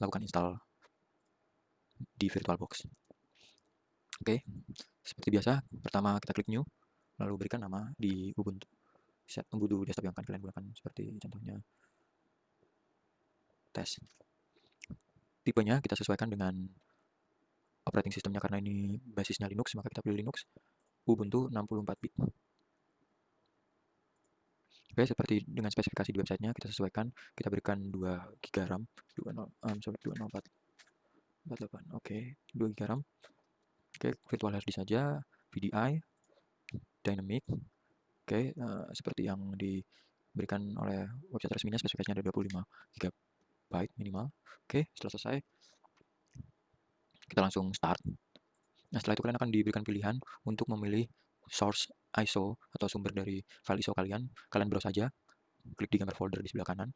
lakukan install di VirtualBox. Oke, seperti biasa, pertama kita klik new, lalu berikan nama di Ubuntu desktop yang akan kalian gunakan, seperti contohnya tes. Tipenya kita sesuaikan dengan operating sistemnya, karena ini basisnya Linux, maka kita pilih Linux Ubuntu 64 bit. Oke, seperti dengan spesifikasi di websitenya, kita sesuaikan, kita berikan 2 GB RAM, 20448, oke, 2 GB RAM. Oke, virtual hard disk saja, VDI, dynamic, oke, seperti yang diberikan oleh website resminya, spesifikasinya ada 25 GB minimal. Oke, setelah selesai, kita langsung start. Nah, setelah itu kalian akan diberikan pilihan untuk memilih source ISO atau sumber dari file ISO kalian. Kalian browse saja, klik di gambar folder di sebelah kanan.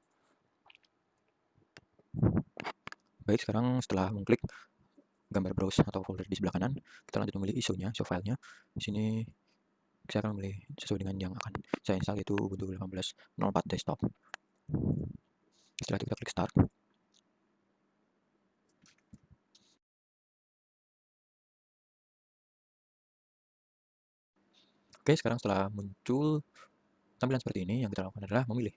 Baik, sekarang setelah mengklik gambar browse atau folder di sebelah kanan, kita lanjut memilih ISO-nya, ISO filenya. Di sini saya akan memilih sesuai dengan yang akan saya install, yaitu Ubuntu 18.04 desktop. Setelah itu kita klik start. Oke, sekarang setelah muncul tampilan seperti ini, yang kita lakukan adalah memilih.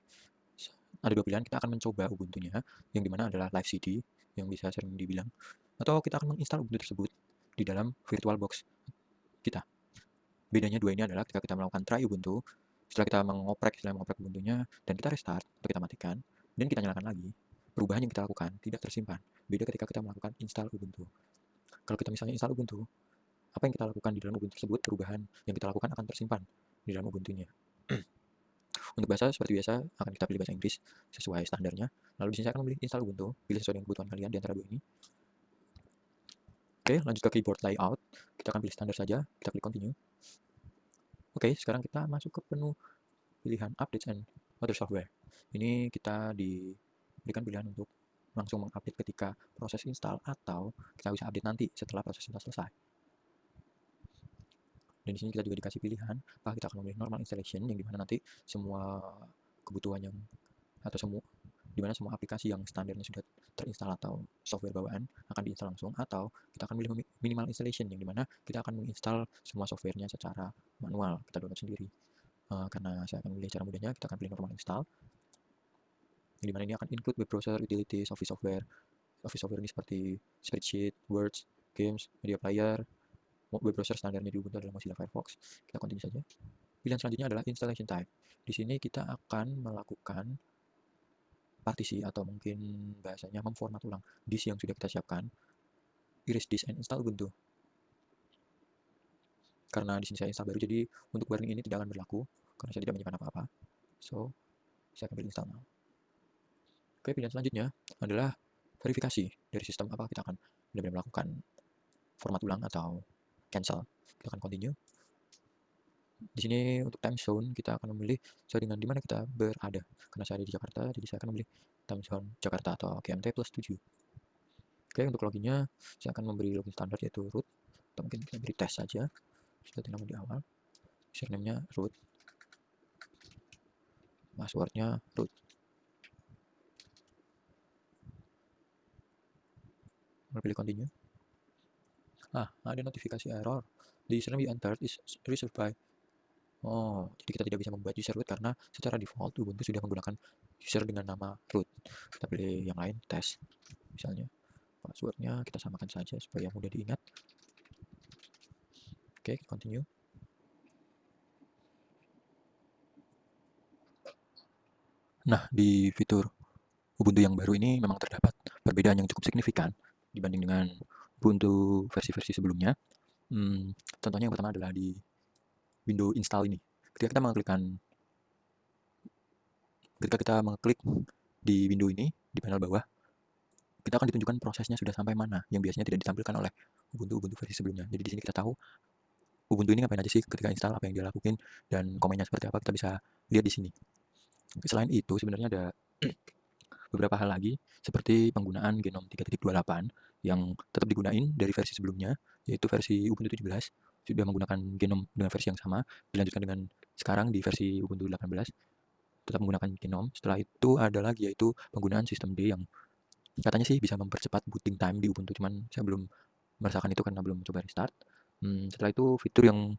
Ada 2 pilihan, kita akan mencoba Ubuntunya, yang dimana adalah live CD, yang bisa sering dibilang, atau kita akan menginstal Ubuntu tersebut di dalam VirtualBox kita. Bedanya dua ini adalah ketika kita melakukan try Ubuntu, setelah kita mengoprek Ubuntunya, dan kita restart atau kita matikan, dan kita nyalakan lagi, perubahan yang kita lakukan tidak tersimpan. Beda ketika kita melakukan install Ubuntu. Kalau kita misalnya install Ubuntu, apa yang kita lakukan di dalam Ubuntu tersebut, perubahan yang kita lakukan akan tersimpan di dalam Ubuntunya. Untuk bahasa, seperti biasa, akan kita pilih bahasa Inggris sesuai standarnya. Lalu di sini saya akan memilih install Ubuntu, pilih sesuai dengan kebutuhan kalian di antara dua ini. Oke, lanjut ke keyboard layout. Kita akan pilih standar saja, kita klik continue. Oke, sekarang kita masuk ke menu pilihan updates and other software. Ini kita diberikan pilihan untuk langsung mengupdate ketika proses install, atau kita bisa update nanti setelah proses install selesai. Dan di sini kita juga dikasih pilihan, apakah kita akan memilih normal installation, yang dimana nanti semua kebutuhan yang atau dimana semua aplikasi yang standarnya sudah terinstall atau software bawaan akan diinstal langsung, atau kita akan memilih minimal installation, yang dimana kita akan menginstal semua softwarenya secara manual, kita download sendiri. Karena saya akan memilih cara mudahnya, kita akan pilih normal install, yang dimana ini akan include web browser, utilities, office software. Office software ini seperti spreadsheet, words, games, media player. Web browser standarnya di Ubuntu adalah Mozilla Firefox. Kita continue saja. Pilihan selanjutnya adalah installation type. Di sini kita akan melakukan partisi, atau mungkin bahasanya memformat ulang disk yang sudah kita siapkan. Erase disk and install Ubuntu. Karena di sini saya install baru, jadi untuk warning ini tidak akan berlaku karena saya tidak menyimpan apa-apa. So, saya akan pilih install now. Oke, pilihan selanjutnya adalah verifikasi dari sistem, apakah kita akan benar-benar melakukan format ulang atau cancel. Kita akan continue. Di sini untuk time zone kita akan memilih sesuai dengan di mana kita berada. Karena saya ada di Jakarta, jadi saya akan memilih time zone Jakarta atau GMT plus 7. Oke, untuk loginnya saya akan memberi login standar, yaitu root, atau mungkin kita beri tes saja seperti nama di awal. Username-nya root, passwordnya root. Pilih continue. Ada notifikasi error. The username you entered is reserved by. Jadi kita tidak bisa membuat user root karena secara default Ubuntu sudah menggunakan user dengan nama root. Kita pilih yang lain, tes. Misalnya, passwordnya kita samakan saja supaya mudah diingat. Oke, continue. Nah, di fitur Ubuntu yang baru ini memang terdapat perbedaan yang cukup signifikan dibanding dengan Ubuntu versi-versi sebelumnya. Contohnya yang pertama adalah di window install ini. Ketika kita mengklik di window ini, di panel bawah, kita akan ditunjukkan prosesnya sudah sampai mana, yang biasanya tidak ditampilkan oleh Ubuntu versi sebelumnya. Jadi di sini kita tahu Ubuntu ini ngapain aja sih ketika install, apa yang dia lakuin, dan komennya seperti apa, kita bisa lihat di sini. Selain itu, sebenarnya ada beberapa hal lagi, seperti penggunaan Genome 3.28 yang tetap digunain dari versi sebelumnya, yaitu versi Ubuntu 17 sudah menggunakan Genome dengan versi yang sama, dilanjutkan dengan sekarang di versi Ubuntu 18 tetap menggunakan Genome. Setelah itu ada lagi, yaitu penggunaan sistem D yang Katanya sih bisa mempercepat booting time di Ubuntu, cuman saya belum merasakan itu karena belum coba restart. Setelah itu fitur yang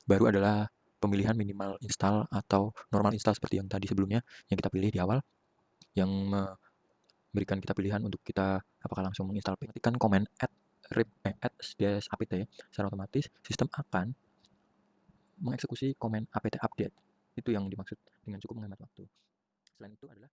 baru adalah pemilihan minimal install atau normal install seperti yang tadi sebelumnya yang kita pilih di awal, yang memberikan kita pilihan untuk kita apakah langsung menginstal. Ketikkan komen add-apt ya, secara otomatis sistem akan mengeksekusi komen apt update. Itu yang dimaksud dengan cukup menghemat waktu. Selain itu adalah